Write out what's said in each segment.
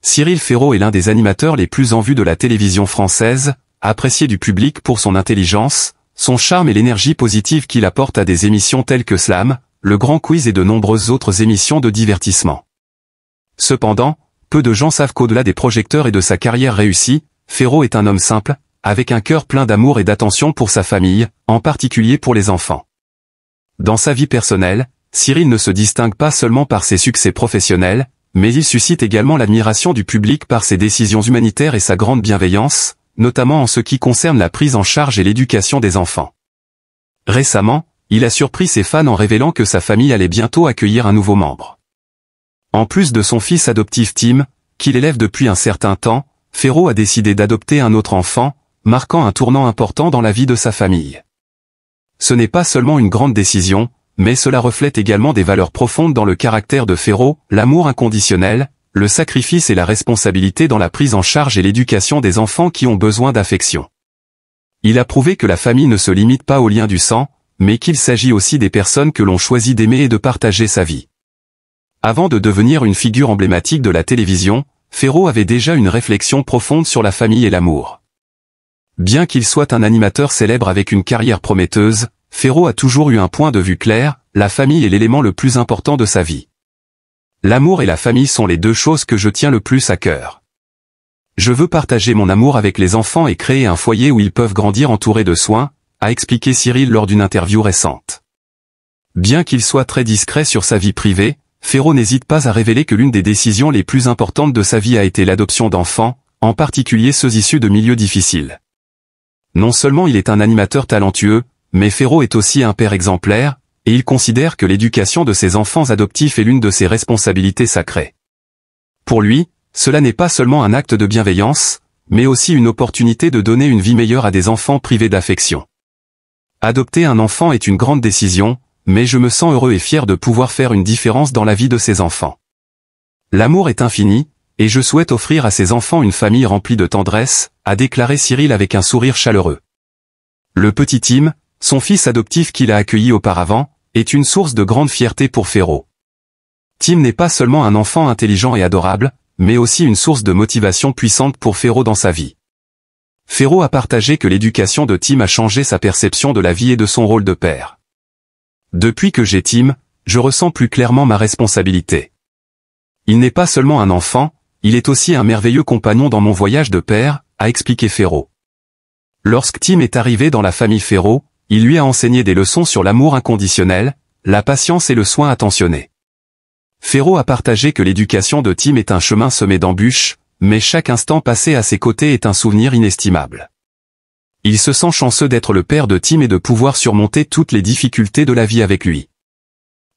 Cyril Ferraud est l'un des animateurs les plus en vue de la télévision française, apprécié du public pour son intelligence, son charme et l'énergie positive qu'il apporte à des émissions telles que Slam, Le Grand Quiz et de nombreuses autres émissions de divertissement. Cependant, peu de gens savent qu'au-delà des projecteurs et de sa carrière réussie, Ferraud est un homme simple, avec un cœur plein d'amour et d'attention pour sa famille, en particulier pour les enfants. Dans sa vie personnelle, Cyril ne se distingue pas seulement par ses succès professionnels, mais il suscite également l'admiration du public par ses décisions humanitaires et sa grande bienveillance, notamment en ce qui concerne la prise en charge et l'éducation des enfants. Récemment, il a surpris ses fans en révélant que sa famille allait bientôt accueillir un nouveau membre. En plus de son fils adoptif Tim, qu'il élève depuis un certain temps, Ferraud a décidé d'adopter un autre enfant, marquant un tournant important dans la vie de sa famille. Ce n'est pas seulement une grande décision, mais cela reflète également des valeurs profondes dans le caractère de Ferraud, l'amour inconditionnel, le sacrifice et la responsabilité dans la prise en charge et l'éducation des enfants qui ont besoin d'affection. Il a prouvé que la famille ne se limite pas aux liens du sang, mais qu'il s'agit aussi des personnes que l'on choisit d'aimer et de partager sa vie. Avant de devenir une figure emblématique de la télévision, Ferraud avait déjà une réflexion profonde sur la famille et l'amour. Bien qu'il soit un animateur célèbre avec une carrière prometteuse, Ferraud a toujours eu un point de vue clair, la famille est l'élément le plus important de sa vie. L'amour et la famille sont les deux choses que je tiens le plus à cœur. Je veux partager mon amour avec les enfants et créer un foyer où ils peuvent grandir entourés de soins, a expliqué Cyril lors d'une interview récente. Bien qu'il soit très discret sur sa vie privée, Ferraud n'hésite pas à révéler que l'une des décisions les plus importantes de sa vie a été l'adoption d'enfants, en particulier ceux issus de milieux difficiles. Non seulement il est un animateur talentueux, mais Ferraud est aussi un père exemplaire, et il considère que l'éducation de ses enfants adoptifs est l'une de ses responsabilités sacrées. Pour lui, cela n'est pas seulement un acte de bienveillance, mais aussi une opportunité de donner une vie meilleure à des enfants privés d'affection. Adopter un enfant est une grande décision, mais je me sens heureux et fier de pouvoir faire une différence dans la vie de ces enfants. L'amour est infini, et je souhaite offrir à ces enfants une famille remplie de tendresse, a déclaré Cyril avec un sourire chaleureux. Le petit Tim, son fils adoptif qu'il a accueilli auparavant, est une source de grande fierté pour Ferraud. Tim n'est pas seulement un enfant intelligent et adorable, mais aussi une source de motivation puissante pour Ferraud dans sa vie. Ferraud a partagé que l'éducation de Tim a changé sa perception de la vie et de son rôle de père. Depuis que j'ai Tim, je ressens plus clairement ma responsabilité. Il n'est pas seulement un enfant, il est aussi un merveilleux compagnon dans mon voyage de père, a expliqué Ferraud. Lorsque Tim est arrivé dans la famille Ferraud, il lui a enseigné des leçons sur l'amour inconditionnel, la patience et le soin attentionné. Ferraud a partagé que l'éducation de Tim est un chemin semé d'embûches, mais chaque instant passé à ses côtés est un souvenir inestimable. Il se sent chanceux d'être le père de Tim et de pouvoir surmonter toutes les difficultés de la vie avec lui.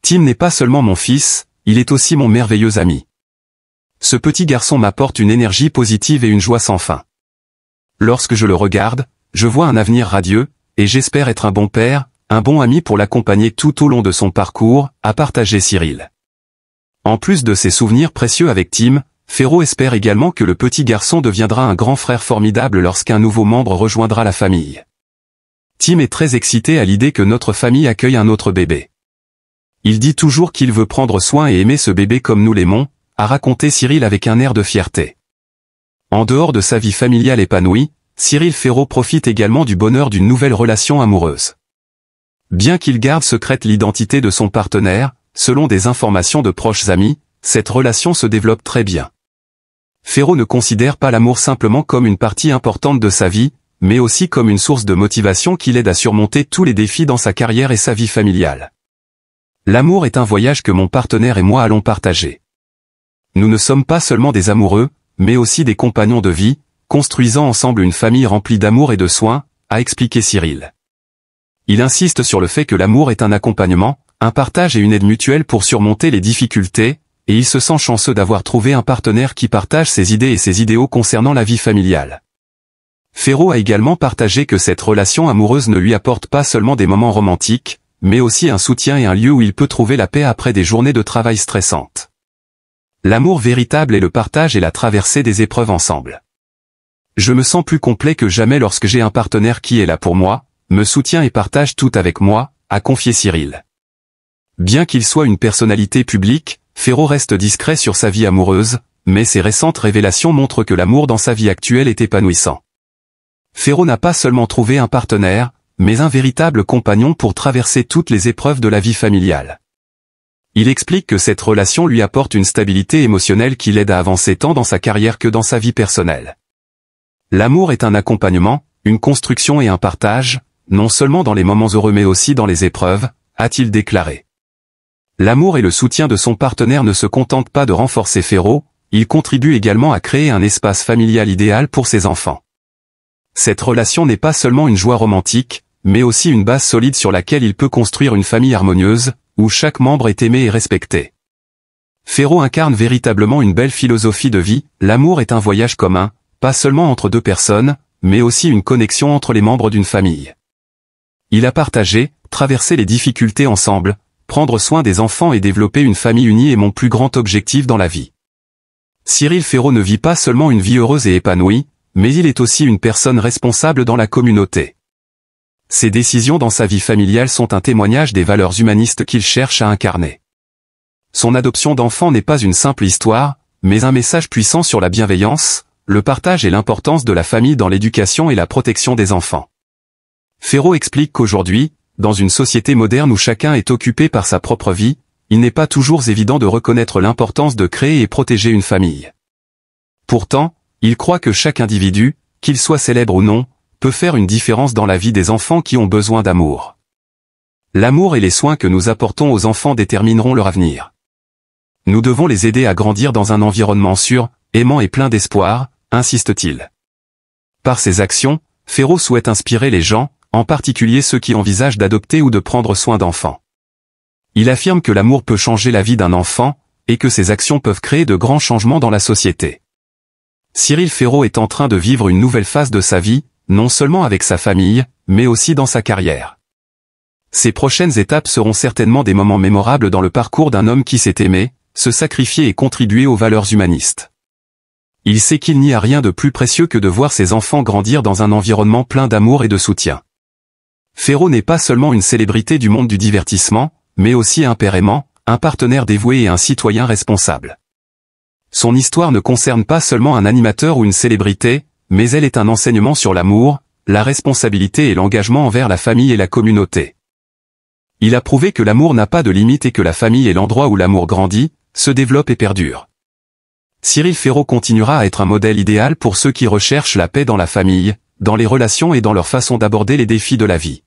Tim n'est pas seulement mon fils, il est aussi mon merveilleux ami. Ce petit garçon m'apporte une énergie positive et une joie sans fin. Lorsque je le regarde, je vois un avenir radieux, et j'espère être un bon père, un bon ami pour l'accompagner tout au long de son parcours, a partagé Cyril. En plus de ses souvenirs précieux avec Tim, Ferraud espère également que le petit garçon deviendra un grand frère formidable lorsqu'un nouveau membre rejoindra la famille. Tim est très excité à l'idée que notre famille accueille un autre bébé. Il dit toujours qu'il veut prendre soin et aimer ce bébé comme nous l'aimons, a raconté Cyril avec un air de fierté. En dehors de sa vie familiale épanouie, Cyril Ferraud profite également du bonheur d'une nouvelle relation amoureuse. Bien qu'il garde secrète l'identité de son partenaire, selon des informations de proches amis, cette relation se développe très bien. Ferraud ne considère pas l'amour simplement comme une partie importante de sa vie, mais aussi comme une source de motivation qui l'aide à surmonter tous les défis dans sa carrière et sa vie familiale. L'amour est un voyage que mon partenaire et moi allons partager. Nous ne sommes pas seulement des amoureux, mais aussi des compagnons de vie, construisant ensemble une famille remplie d'amour et de soins, a expliqué Cyril. Il insiste sur le fait que l'amour est un accompagnement, un partage et une aide mutuelle pour surmonter les difficultés, et il se sent chanceux d'avoir trouvé un partenaire qui partage ses idées et ses idéaux concernant la vie familiale. Ferraud a également partagé que cette relation amoureuse ne lui apporte pas seulement des moments romantiques, mais aussi un soutien et un lieu où il peut trouver la paix après des journées de travail stressantes. L'amour véritable est le partage et la traversée des épreuves ensemble. Je me sens plus complet que jamais lorsque j'ai un partenaire qui est là pour moi, me soutient et partage tout avec moi, a confié Cyril. Bien qu'il soit une personnalité publique, Ferraud reste discret sur sa vie amoureuse, mais ses récentes révélations montrent que l'amour dans sa vie actuelle est épanouissant. Ferro n'a pas seulement trouvé un partenaire, mais un véritable compagnon pour traverser toutes les épreuves de la vie familiale. Il explique que cette relation lui apporte une stabilité émotionnelle qui l'aide à avancer tant dans sa carrière que dans sa vie personnelle. L'amour est un accompagnement, une construction et un partage, non seulement dans les moments heureux mais aussi dans les épreuves, a-t-il déclaré. L'amour et le soutien de son partenaire ne se contentent pas de renforcer Ferro, il contribue également à créer un espace familial idéal pour ses enfants. Cette relation n'est pas seulement une joie romantique, mais aussi une base solide sur laquelle il peut construire une famille harmonieuse, où chaque membre est aimé et respecté. Ferro incarne véritablement une belle philosophie de vie, l'amour est un voyage commun, pas seulement entre deux personnes, mais aussi une connexion entre les membres d'une famille. Il a partagé, traversé les difficultés ensemble, prendre soin des enfants et développer une famille unie est mon plus grand objectif dans la vie. Cyril Ferro ne vit pas seulement une vie heureuse et épanouie, mais il est aussi une personne responsable dans la communauté. Ses décisions dans sa vie familiale sont un témoignage des valeurs humanistes qu'il cherche à incarner. Son adoption d'enfants n'est pas une simple histoire, mais un message puissant sur la bienveillance, le partage et l'importance de la famille dans l'éducation et la protection des enfants. Ferro explique qu'aujourd'hui, dans une société moderne où chacun est occupé par sa propre vie, il n'est pas toujours évident de reconnaître l'importance de créer et protéger une famille. Pourtant, il croit que chaque individu, qu'il soit célèbre ou non, peut faire une différence dans la vie des enfants qui ont besoin d'amour. L'amour et les soins que nous apportons aux enfants détermineront leur avenir. Nous devons les aider à grandir dans un environnement sûr, aimant et plein d'espoir, insiste-t-il. Par ses actions, Ferro souhaite inspirer les gens, en particulier ceux qui envisagent d'adopter ou de prendre soin d'enfants. Il affirme que l'amour peut changer la vie d'un enfant, et que ses actions peuvent créer de grands changements dans la société. Cyril Ferro est en train de vivre une nouvelle phase de sa vie, non seulement avec sa famille, mais aussi dans sa carrière. Ses prochaines étapes seront certainement des moments mémorables dans le parcours d'un homme qui s'est aimé, se sacrifier et contribuer aux valeurs humanistes. Il sait qu'il n'y a rien de plus précieux que de voir ses enfants grandir dans un environnement plein d'amour et de soutien. Ferro n'est pas seulement une célébrité du monde du divertissement, mais aussi un père aimant, un partenaire dévoué et un citoyen responsable. Son histoire ne concerne pas seulement un animateur ou une célébrité, mais elle est un enseignement sur l'amour, la responsabilité et l'engagement envers la famille et la communauté. Il a prouvé que l'amour n'a pas de limite et que la famille est l'endroit où l'amour grandit, se développe et perdure. Cyril Ferro continuera à être un modèle idéal pour ceux qui recherchent la paix dans la famille, dans les relations et dans leur façon d'aborder les défis de la vie.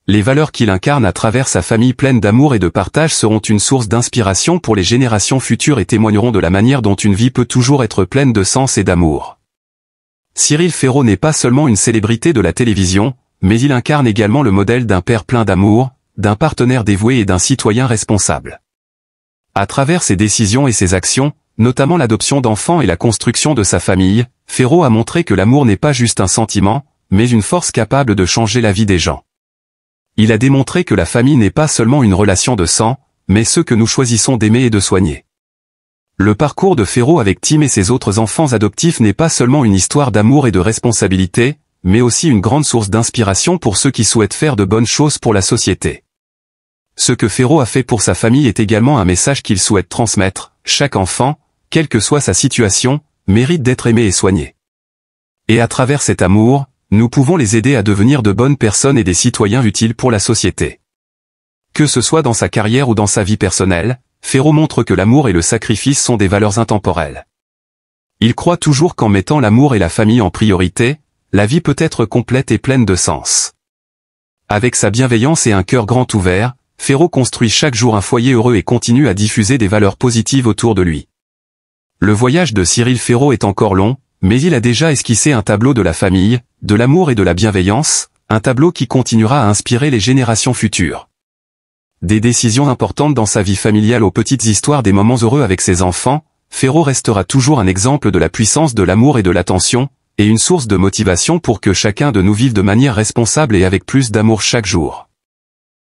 Les valeurs qu'il incarne à travers sa famille pleine d'amour et de partage seront une source d'inspiration pour les générations futures et témoigneront de la manière dont une vie peut toujours être pleine de sens et d'amour. Cyril Ferro n'est pas seulement une célébrité de la télévision, mais il incarne également le modèle d'un père plein d'amour, d'un partenaire dévoué et d'un citoyen responsable. À travers ses décisions et ses actions, notamment l'adoption d'enfants et la construction de sa famille, Ferro a montré que l'amour n'est pas juste un sentiment, mais une force capable de changer la vie des gens. Il a démontré que la famille n'est pas seulement une relation de sang, mais ceux que nous choisissons d'aimer et de soigner. Le parcours de Ferro avec Tim et ses autres enfants adoptifs n'est pas seulement une histoire d'amour et de responsabilité, mais aussi une grande source d'inspiration pour ceux qui souhaitent faire de bonnes choses pour la société. Ce que Ferro a fait pour sa famille est également un message qu'il souhaite transmettre. Chaque enfant, quelle que soit sa situation, mérite d'être aimé et soigné. Et à travers cet amour, nous pouvons les aider à devenir de bonnes personnes et des citoyens utiles pour la société. Que ce soit dans sa carrière ou dans sa vie personnelle, Ferro montre que l'amour et le sacrifice sont des valeurs intemporelles. Il croit toujours qu'en mettant l'amour et la famille en priorité, la vie peut être complète et pleine de sens. Avec sa bienveillance et un cœur grand ouvert, Ferro construit chaque jour un foyer heureux et continue à diffuser des valeurs positives autour de lui. Le voyage de Cyril Ferro est encore long, mais il a déjà esquissé un tableau de la famille, de l'amour et de la bienveillance, un tableau qui continuera à inspirer les générations futures. Des décisions importantes dans sa vie familiale aux petites histoires des moments heureux avec ses enfants, Ferro restera toujours un exemple de la puissance de l'amour et de l'attention, et une source de motivation pour que chacun de nous vive de manière responsable et avec plus d'amour chaque jour.